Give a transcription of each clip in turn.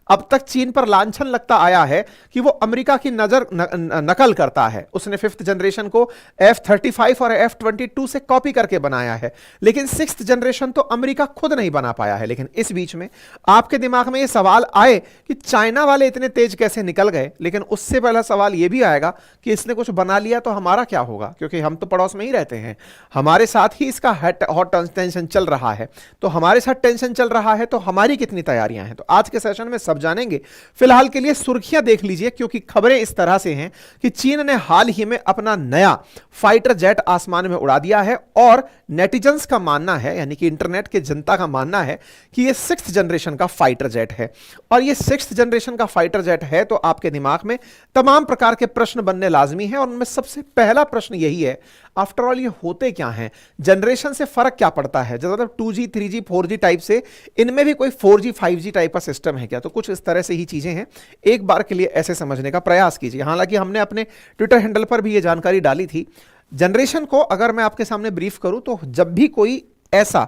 अब तक चीन पर लांछन लगता आया है कि वो अमेरिका की नकल करता है। उसने 5th जनरेशन को F-35 और F-22 से कॉपी करके बनाया है, लेकिन 6th जनरेशन तो अमेरिका खुद नहीं बना पाया है। लेकिन इस बीच में आपके दिमाग में ये सवाल आए कि चाइना वाले इतने तेज कैसे निकल गए, लेकिन उससे पहला सवाल ये भी आएगा कि इसने कुछ बना लिया तो हमारा क्या होगा, क्योंकि हम तो पड़ोस में ही रहते हैं, हमारे साथ ही इसका हॉट टेंशन चल रहा है। तो हमारे साथ टेंशन चल रहा है तो हमारी कितनी तैयारियां हैं, तो आज के सेशन में सब जानेंगे। फिलहाल के लिए सुर्खियां देख लीजिए, क्योंकि खबरें इस तरह से हैं कि चीन ने हाल ही में अपना नया फाइटर जेट आसमान में उड़ा दिया है और नेटिजन्स का मानना है, यानी कि इंटरनेट के जनता का मानना है कि यह 6th जनरेशन का फाइटर जेट है। और यह 6th जनरेशन का फाइटर जेट है तो आपके दिमाग में तमाम प्रकार के प्रश्न बनने लाजमी हैं, और उनमें सबसे पहला प्रश्न यही है, आफ्टर ऑल ये होते क्या हैं, जनरेशन से फर्क क्या पड़ता है, मतलब 2G 3G 4G टाइप से इनमें भी कोई 4G 5G टाइप का सिस्टम है क्या? तो कुछ इस तरह से ही चीजें हैं, एक बार के लिए ऐसे समझने का प्रयास कीजिए। हालांकि हमने अपने ट्विटर हैंडल पर भी ये जानकारी डाली थी। जनरेशन को अगर मैं आपके सामने ब्रीफ करूं तो जब भी कोई ऐसा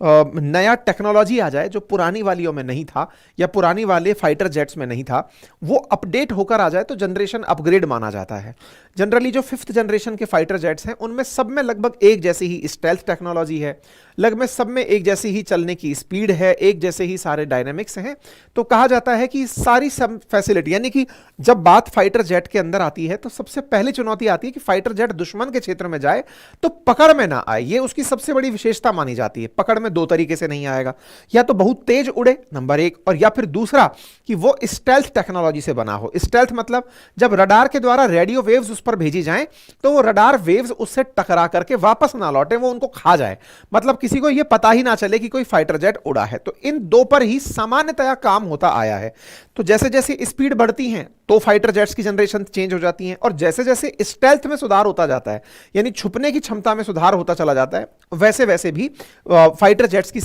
नया टेक्नोलॉजी आ जाए जो पुरानी वालियों में नहीं था या पुरानी वाले फाइटर जेट्स में नहीं था, वो अपडेट होकर आ जाए तो जनरेशन अपग्रेड माना जाता है। जनरली जो 5th जनरेशन के फाइटर जेट्स हैं उनमें सब में लगभग एक जैसी ही स्टेल्थ टेक्नोलॉजी है, लगभग सब में एक जैसी ही चलने की स्पीड है, एक जैसे ही सारे डायनेमिक्स हैं। तो कहा जाता है कि सारी सब फैसिलिटी, यानी कि जब बात फाइटर जेट के अंदर आती है तो सबसे पहली चुनौती आती है कि फाइटर जेट दुश्मन के क्षेत्र में जाए तो पकड़ में ना आए। ये उसकी सबसे बड़ी विशेषता मानी जाती है। पकड़ में दो तरीके से नहीं आएगा, या तो बहुत तेज उड़े नंबर 1, और या फिर दूसरा कि वो स्टेल्थ टेक्नोलॉजी से बना हो। स्टेल्थ मतलब जब रडार के द्वारा रेडियो वेव्स उस पर भेजी जाएं तो वो रडार वेव्स उससे टकरा करके वापस ना लौटे, वो उनको खा जाए, मतलब किसी को यह पता ही ना चले कि कोई फाइटर जेट उड़ा है। तो इन दो पर ही सामान्यतया काम होता आया है। तो जैसे जैसे स्पीड बढ़ती है तो फाइटर जेट्स की जनरेशन चेंज हो जाती है, और जैसे जैसे स्टेल्थ में सुधार होता जाता है, यानी छुपने की क्षमता में सुधार होता चला जाता है, वैसे वैसे भी फाइटर जेट्स की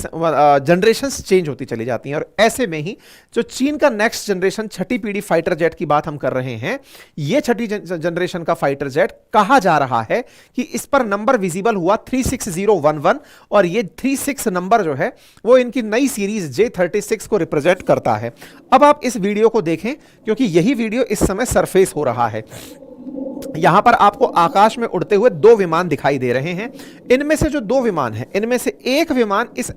जनरेशन चेंज होती चली जाती हैं। और ऐसे में ही जो चीन का नेक्स्ट जनरेशन 6ठी पीढ़ी फाइटर जेट की बात हम कर रहे हैं, यह 6ठी जनरेशन का फाइटर जेट कहा जा रहा है कि इस पर नंबर विजिबल हुआ 36011, और ये 36 नंबर जो है वो इनकी नई सीरीज J36 को रिप्रेजेंट करता है। अब आप इस वीडियो को देखें, क्योंकि यही वीडियो इस समय सरफेस हो रहा है। यहां पर आपको आकाश में उड़ते हुए 2 विमान दिखाई दे रहे हैं। इनमें से जो 2 विमान हैं, इनमें से एक विमान इस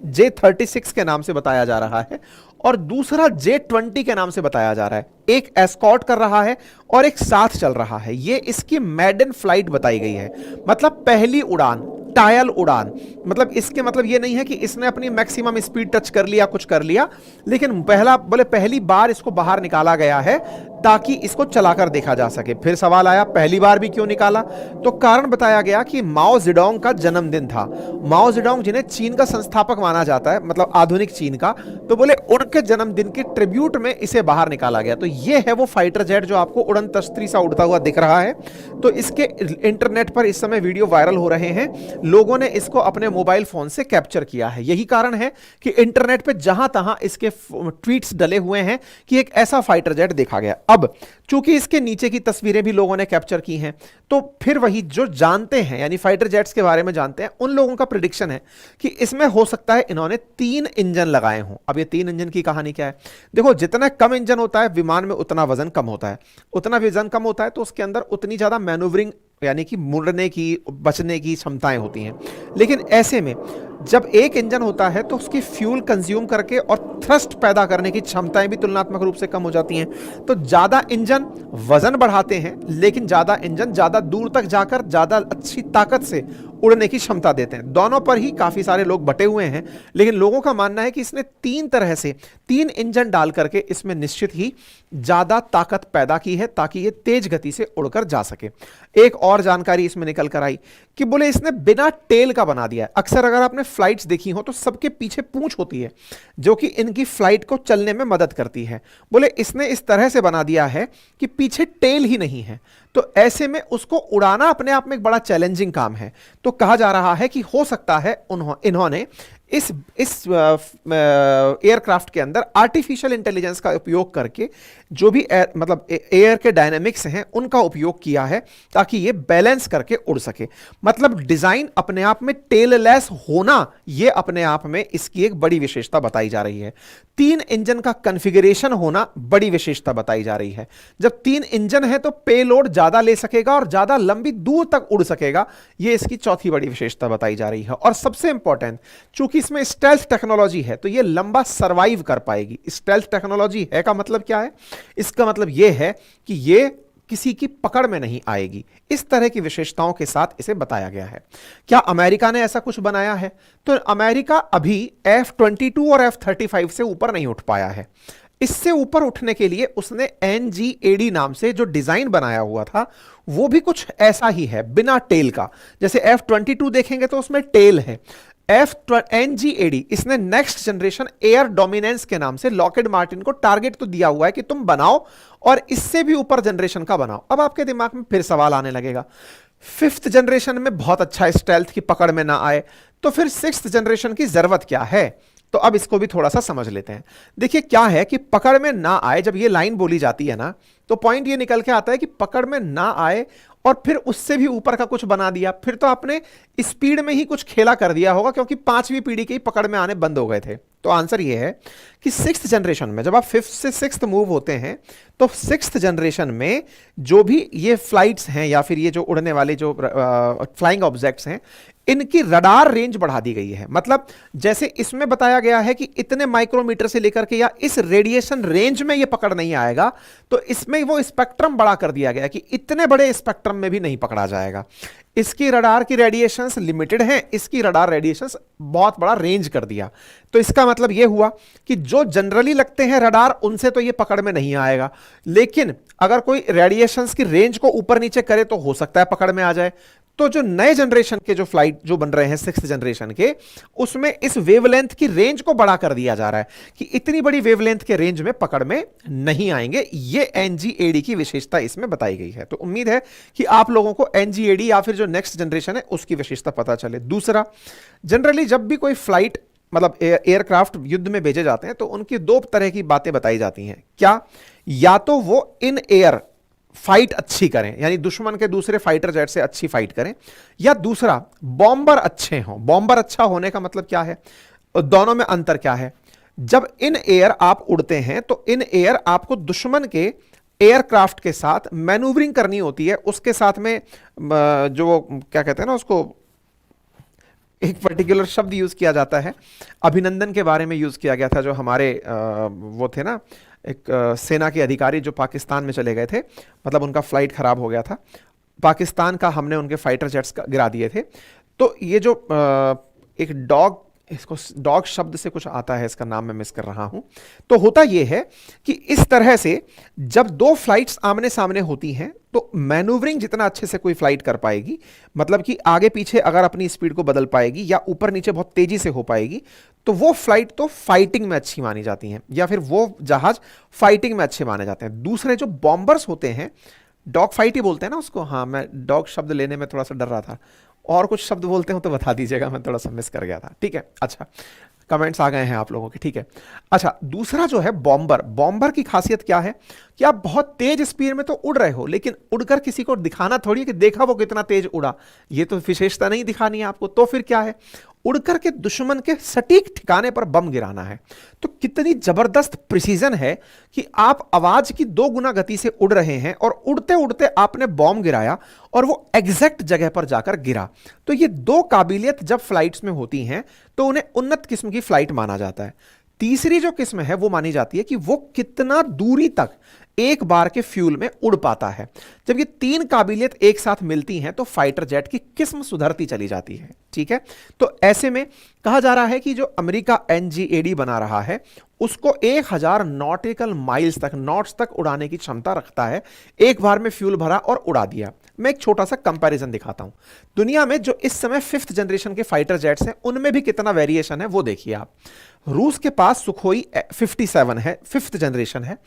J36 के नाम से बताया जा रहा है और दूसरा J20 के नाम से बताया जा रहा है। एक एस्कॉर्ट कर रहा है और एक साथ चल रहा है। ये इसकी मेडन फ्लाइट बताई गई है, मतलब पहली उड़ान, ट्रायल उड़ान। मतलब इसके मतलब ये नहीं है कि इसने अपनी मैक्सिमम स्पीड टच कर लिया, कुछ कर लिया, लेकिन पहली बार इसको बाहर निकाला गया है ताकि इसको चलाकर देखा जा सके। फिर सवाल आया पहली बार भी क्यों निकाला, तो कारण बताया गया कि माओ जेडोंग का जन्मदिन था। माओ जेडोंग जिन्हें चीन का संस्थापक माना जाता है, मतलब आधुनिक चीन का, तो बोले उनके जन्मदिन के ट्रिब्यूट में इसे बाहर निकाला गया। तो ये है वो फाइटर जेट जो आपको उड़न तश्तरी सा उड़ता हुआ दिख रहा है। तो इसके इंटरनेट पर इस समय वीडियो वायरल हो रहे हैं, लोगों ने इसको अपने मोबाइल फोन से कैप्चर किया है। यही कारण है कि इंटरनेट पे जहां तहां इसके ट्वीट्स डले हुए हैं कि एक ऐसा फाइटर जेट देखा गया। अब चूंकि इसके नीचे की तस्वीरें भी लोगों ने कैप्चर की हैं, तो फिर वही जो जानते हैं, यानी फाइटर जेट्स के बारे में जानते हैं, उन लोगों का प्रेडिक्शन है कि इसमें हो सकता है इन्होंने 3 इंजन लगाए हों। अब ये 3 इंजन की कहानी क्या है? देखो, जितना कम इंजन होता है विमान में उतना वजन कम होता है, उतना वजन कम होता है तो उसके अंदर उतनी ज्यादा मैनूवरिंग, यानी कि मुड़ने की, बचने की क्षमताएं होती हैं। लेकिन ऐसे में जब एक इंजन होता है तो उसकी फ्यूल कंज्यूम करके और थ्रस्ट पैदा करने की क्षमताएं भी तुलनात्मक रूप से कम हो जाती हैं। तो ज्यादा इंजन वजन बढ़ाते हैं, लेकिन ज्यादा इंजन ज्यादा दूर तक जाकर ज्यादा अच्छी ताकत से उड़ने की क्षमता देते हैं। दोनों पर ही काफी सारे लोग बटे हुए हैं, लेकिन लोगों का मानना है कि इसने 3 इंजन डाल करके इसमें निश्चित ही ज्यादा ताकत पैदा की है ताकि ये तेज गति से उड़कर जा सके। एक और जानकारी इसमें निकल कर आई कि बोले इसने बिना टेल का बना दिया है। अक्सर अगर आपने फ्लाइट्स देखी हो तो सबके पीछे पूंछ होती है जो कि इनकी फ्लाइट को चलने में मदद करती है। बोले इसने इस तरह से बना दिया है कि पीछे टेल ही नहीं है। तो ऐसे में उसको उड़ाना अपने आप में एक बड़ा चैलेंजिंग काम है। तो कहा जा रहा है कि हो सकता है इन्होंने इस एयरक्राफ्ट के अंदर आर्टिफिशियल इंटेलिजेंस का उपयोग करके जो भी मतलब एयर के डायनेमिक्स हैं उनका उपयोग किया है ताकि ये बैलेंस करके उड़ सके। मतलब डिजाइन अपने आप में टेललेस होना, ये अपने आप में इसकी एक बड़ी विशेषता बताई जा रही है। 3 इंजन का कॉन्फ़िगरेशन होना बड़ी विशेषता बताई जा रही है। जब 3 इंजन है तो पेलोड ज्यादा ले सकेगा और ज्यादा लंबी दूर तक उड़ सकेगा, ये इसकी चौथी बड़ी विशेषता बताई जा रही है। और सबसे इंपॉर्टेंट, चूंकि इसमें स्टेल्थ टेक्नोलॉजी है तो ये लंबा सर्वाइव कर पाएगी। स्टेल्थ टेक्नोलॉजी है का मतलब क्या है? इसका मतलब यह है कि ये किसी की पकड़ में नहीं आएगी। इस तरह की विशेषताओं के साथ इसे बताया गया है। क्या अमेरिका ने ऐसा कुछ बनाया है? तो अमेरिका अभी F-22 और F-35 से ऊपर नहीं उठ पाया है। इससे ऊपर उठने के लिए उसने NGAD नाम से जो डिजाइन बनाया हुआ था वो भी कुछ ऐसा ही है, बिना टेल का। जैसे F-22 देखेंगे तो उसमें टेल है। NGAD इसने नेक्स्ट जनरेशन एयर डोमिनेंस के नाम से लॉकहीड मार्टिन को टारगेट तो दिया हुआ है कि तुम बनाओ और इससे भी ऊपर जनरेशन का बनाओ। अब आपके दिमाग में फिर सवाल आने लगेगा, 5th जनरेशन में बहुत अच्छा स्टेल्थ की पकड़ में ना आए तो फिर 6th जनरेशन की जरूरत क्या है? तो अब इसको भी थोड़ा सा समझ लेते हैं। देखिए क्या है कि पकड़ में ना आए, जब ये लाइन बोली जाती है ना तो पॉइंट ये निकल के आता है कि पकड़ में ना आए और फिर उससे भी ऊपर का कुछ बना दिया, फिर तो आपने स्पीड में ही कुछ खेला कर दिया होगा, क्योंकि 5वीं पीढ़ी के ही पकड़ में आने बंद हो गए थे। तो आंसर ये है कि 6th जनरेशन में जब आप 5th से 6th मूव होते हैं तो 6th जनरेशन में जो भी ये फ्लाइट्स हैं या फिर ये जो उड़ने वाले जो फ्लाइंग ऑब्जेक्ट्स हैं, इनकी रडार रेंज बढ़ा दी गई है। मतलब जैसे इसमें बताया गया है कि इतने माइक्रोमीटर से लेकर के या इस रेडिएशन रेंज में ये पकड़ नहीं आएगा, तो इसमें वो स्पेक्ट्रम बड़ा कर दिया गया कि इतने बड़े स्पेक्ट्रम में भी नहीं पकड़ा जाएगा। इसकी रडार की रेडिएशंस लिमिटेड हैं, इसकी रडार रेडिएशंस बहुत बड़ा रेंज कर दिया। तो इसका मतलब यह हुआ कि जो जनरली लगते हैं रडार, उनसे तो ये पकड़ में नहीं आएगा, लेकिन अगर कोई रेडिएशंस की रेंज को ऊपर नीचे करे तो हो सकता है पकड़ में आ जाए। तो जो नए जनरेशन के जो फ्लाइट जो बन रहे हैं 6th जनरेशन के, उसमें इस वेवलेंथ की रेंज को बड़ा कर दिया जा रहा है कि इतनी बड़ी वेवलेंथ के रेंज में पकड़ में नहीं आएंगे। ये NGAD की विशेषता इसमें बताई गई है। तो उम्मीद है कि आप लोगों को NGAD या फिर जो नेक्स्ट जनरेशन है उसकी विशेषता पता चले। दूसरा, जनरली जब भी कोई फ्लाइट मतलब एयरक्राफ्ट युद्ध में भेजे जाते हैं तो उनकी 2 तरह की बातें बताई जाती हैं। क्या? या तो वो इन एयर फाइट अच्छी करें, यानी दुश्मन के दूसरे फाइटर जेट से अच्छी फाइट करें, या दूसरा बॉम्बर अच्छे हों। बॉम्बर अच्छा होने का मतलब क्या है? दोनों में अंतर क्या है? जब इन एयर आप उड़ते हैं तो इन एयर आपको दुश्मन के एयरक्राफ्ट के साथ मैन्यूवरिंग करनी होती है। उसके साथ में जो क्या कहते हैं ना, उसको एक पर्टिकुलर शब्द यूज किया जाता है, अभिनंदन के बारे में यूज किया गया था। जो हमारे वो थे ना, एक सेना के अधिकारी जो पाकिस्तान में चले गए थे, मतलब उनका फ्लाइट खराब हो गया था, पाकिस्तान का हमने उनके फाइटर जेट्स गिरा दिए थे। तो ये जो एक डॉग, इसको डॉग शब्द से कुछ आता है, इसका नाम मैं मिस कर रहा हूं। तो होता यह है कि इस तरह से जब 2 फ्लाइट्स आमने सामने होती हैं तो मैन्यूवरिंग जितना अच्छे से कोई फ्लाइट कर पाएगी, मतलब कि आगे पीछे अगर अपनी स्पीड को बदल पाएगी या ऊपर नीचे बहुत तेजी से हो पाएगी, तो वो फ्लाइट तो फाइटिंग में अच्छी मानी जाती हैं, या फिर वो जहाज फाइटिंग में अच्छे माने जाते हैं। दूसरे जो बॉम्बर्स होते हैं, डॉग फाइट ही बोलते हैं ना उसको, हाँ मैं डॉग शब्द लेने में थोड़ा सा डर रहा था, और कुछ शब्द बोलते हो तो बता दीजिएगा, मैं थोड़ा सा मिस कर गया था। ठीक है, अच्छा कमेंट्स आ गए हैं आप लोगों के, ठीक है। अच्छा, दूसरा जो है बॉम्बर, बॉम्बर की खासियत क्या है कि आप बहुत तेज स्पीड में तो उड़ रहे हो, लेकिन उड़कर किसी को दिखाना थोड़ी है कि देखा वो कितना तेज उड़ा, ये तो विशेषता नहीं दिखानी है आपको। तो फिर क्या है? उड़कर के दुश्मन के सटीक ठिकाने पर बम गिराना है। तो कितनी जबरदस्त प्रिसीजन है कि आप आवाज की 2 गुना गति से उड़ रहे हैं और उड़ते उड़ते आपने बॉम्ब गिराया और वो एग्जैक्ट जगह पर जाकर गिरा। तो ये 2 काबिलियत जब फ्लाइट्स में होती हैं तो उन्हें उन्नत किस्म की फ्लाइट माना जाता है। तीसरी जो किस्म है वो मानी जाती है कि वो कितना दूरी तक एक बार के फ्यूल में उड़ पाता है। जब ये 3 काबिलियत एक साथ मिलती हैं तो फाइटर जेट की किस्म सुधरती चली जाती है। ठीक है, तो ऐसे में कहा जा रहा है कि जो अमेरिका NGAD बना रहा है उसको 1000 नॉटिकल माइल्स तक, नॉट्स तक उड़ाने की क्षमता रखता है। एक बार में फ्यूल भरा और उड़ा दिया। मैं एक छोटा सा कंपैरिजन दिखाता हूं। दुनिया में जो इस समय 5th जनरेशन के फाइटर जेट्स हैं उनमें भी कितना वेरिएशन है वो देखिए आप। रूस के पास सुखोई 57 है, 5th जनरेशन है।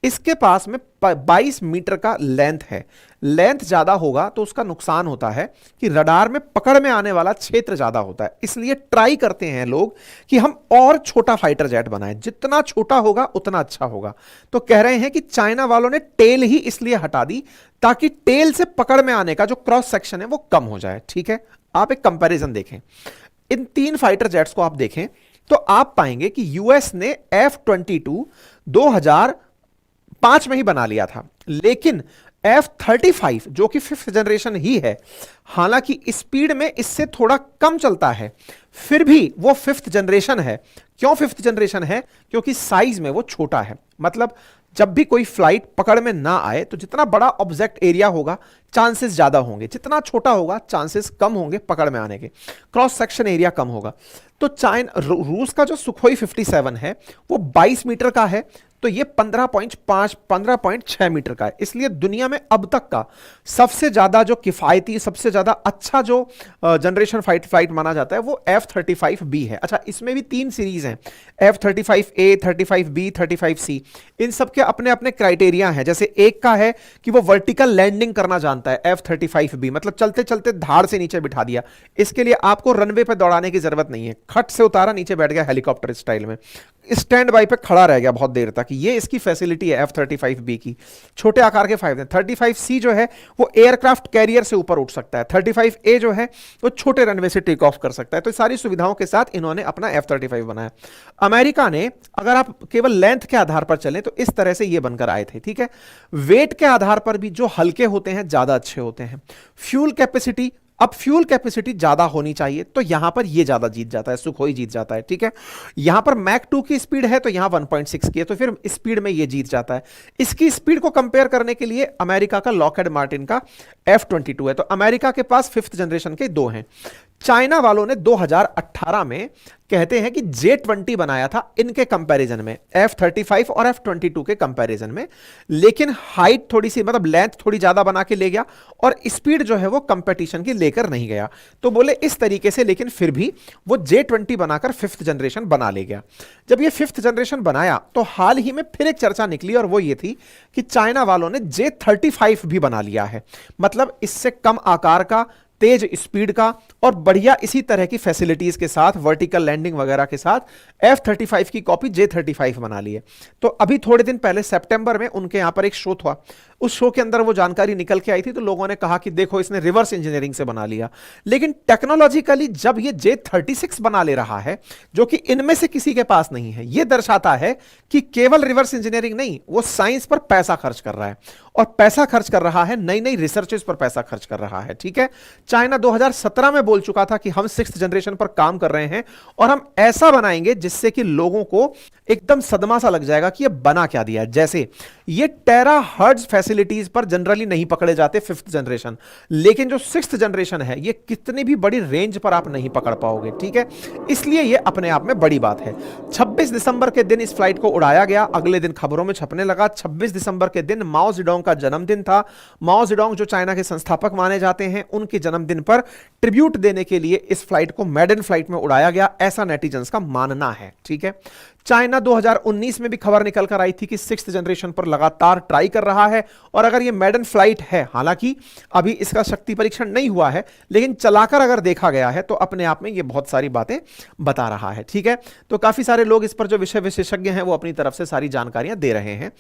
इसके पास में 22 मीटर का लेंथ है। लेंथ ज्यादा होगा तो उसका नुकसान होता है कि रडार में पकड़ में आने वाला क्षेत्र ज्यादा होता है, इसलिए ट्राई करते हैं लोग कि हम और छोटा फाइटर जेट बनाएं, जितना छोटा होगा उतना अच्छा होगा। तो कह रहे हैं कि चाइना वालों ने टेल ही इसलिए हटा दी ताकि टेल से पकड़ में आने का जो क्रॉस सेक्शन है वो कम हो जाए। ठीक है, आप एक कंपैरिजन देखें, इन 3 फाइटर जेट्स को आप देखें तो आप पाएंगे कि यूएस ने F-22 2005 में ही बना लिया था, लेकिन F-35 जो कि 5th जनरेशन ही है, हालांकि स्पीड में इससे थोड़ा कम चलता है, फिर भी वो 5th जनरेशन है। क्यों 5th जनरेशन है? क्योंकि साइज में वो छोटा है। मतलब जब भी कोई फ्लाइट पकड़ में ना आए तो जितना बड़ा ऑब्जेक्ट एरिया होगा चांसेस ज्यादा होंगे, जितना छोटा होगा चांसेस कम होंगे पकड़ में आने के, क्रॉस सेक्शन एरिया कम होगा। तो रूस का जो सुखोई 57 है वो 22 मीटर का है, तो ये 15.6 मीटर का है। इसलिए दुनिया में अब तक का सबसे ज्यादा जो किफायती, सबसे ज्यादा अच्छा जो जनरेशन फ्लाइट माना जाता है वो F-35B है। अच्छा, इसमें भी 3 सीरीज हैं, F-35A, 35B, 35C। इन सब के अपने अपने क्राइटेरिया हैं। जैसे एक का है कि वो वर्टिकल लैंडिंग करना जानता है, F-35B, मतलब चलते चलते धाड़ से नीचे बिठा दिया। इसके लिए आपको रनवे पे दौड़ाने की जरूरत नहीं है, खट से उतारा, नीचे बैठ गया हेलीकॉप्टर स्टाइल में, स्टैंड बाई पे खड़ा रह गया बहुत देर तक। ये इसकी फैसिलिटी है F-35B की। छोटे आकार के फायदे। 35C जो है वो एयरक्राफ्ट कैरियर से ऊपर उठ सकता है, 35A जो है वो छोटे रनवे से टेक ऑफ कर सकता है। तो सारी सुविधाओं के साथ इन्होंने अपना F-35 बनाया। अमेरिका ने, अगर आप केवल लेंथ के आधार पर चलें तो इस तरह से ये बनकर आए थे। ठीक है, वेट के आधार पर भी जो हल्के होते हैं ज्यादा अच्छे होते हैं। फ्यूल कैपेसिटी, अब फ्यूल कैपेसिटी ज्यादा होनी चाहिए तो यहां पर ये ज्यादा जीत जाता है, सुखोई जीत जाता है। ठीक है, यहां पर मैक 2 की स्पीड है तो यहां 1.6 की है, तो फिर स्पीड में ये जीत जाता है। इसकी स्पीड को कंपेयर करने के लिए अमेरिका का लॉकहेड मार्टिन का F-22 है। तो अमेरिका के पास 5th जनरेशन के 2 हैं। चाइना वालों ने 2018 में कहते हैं कि J-20 बनाया था इनके कंपैरिजन में, F-35 और F-22 के कंपैरिजन में, लेकिन हाइट थोड़ी सी, मतलब लेंथ थोड़ी ज्यादा बना के ले गया और स्पीड जो है वो कंपटीशन की लेकर नहीं गया। तो बोले इस तरीके से, लेकिन फिर भी वो J-20 बनाकर 5th जनरेशन बना ले गया। जब ये 5th जनरेशन बनाया तो हाल ही में फिर एक चर्चा निकली और वो ये थी कि चाइना वालों ने J-35 भी बना लिया है, मतलब इससे कम आकार का, तेज स्पीड का और बढ़िया इसी तरह की फैसिलिटीज के साथ, वर्टिकल लैंडिंग वगैरह के साथ F-35 की कॉपी J-35 बना ली है। तो अभी थोड़े दिन पहले सितंबर में उनके यहां पर एक शो था, उस शो के अंदर वो जानकारी निकल के आई थी, तो लोगों ने कहा कि देखो इसने रिवर्स इंजीनियरिंग से बना लिया। लेकिन टेक्नोलॉजिकली जब ये J-36 बना ले रहा है, जो कि इनमें से किसी के पास नहीं है, ये दर्शाता है कि केवल रिवर्स इंजीनियरिंग नहीं, वो साइंस पर पैसा खर्च कर रहा है, और पैसा खर्च कर रहा है नई नई रिसर्चेस पर पैसा खर्च कर रहा है। ठीक है, चाइना 2017 में बोल चुका था कि हम 6th जनरेशन पर काम कर रहे हैं और हम ऐसा बनाएंगे जिससे कि लोगों को एकदम सदमा सा लग जाएगा कि ये बना क्या दिया है। जैसे ये टेराहर्ट्ज फैसिलिटीज पर जनरली नहीं पकड़े जाते 5th जनरेशन, लेकिन जो 6th जनरेशन है ये कितनी भी बड़ी रेंज पर आप नहीं पकड़ पाओगे। ठीक है, इसलिए ये अपने आप में बड़ी बात है। 26 दिसंबर के दिन इस फ्लाइट को उड़ाया गया, अगले दिन खबरों में छपने लगा। 26 दिसंबर के दिन माओ जेडोंग का जन्मदिन था। माओ जेडोंग जो चाइना के संस्थापक माने जाते हैं, उनके जन्मदिन पर ट्रिब्यूट देने के लिए इस फ्लाइट को मेडन फ्लाइट में उड़ाया गया, ऐसा नेटिजन्स का मानना है। ठीक है, चाइना 2019 में भी खबर निकल कर आई थी कि 6th जनरेशन पर लगातार ट्राई कर रहा है, और अगर ये मेडन फ्लाइट है, हालांकि अभी इसका शक्ति परीक्षण नहीं हुआ है, लेकिन चलाकर अगर देखा गया है तो अपने आप में ये बहुत सारी बातें बता रहा है। ठीक है, तो काफी सारे लोग इस पर जो विषय विशेषज्ञ हैं वो अपनी तरफ से सारी जानकारियां दे रहे हैं।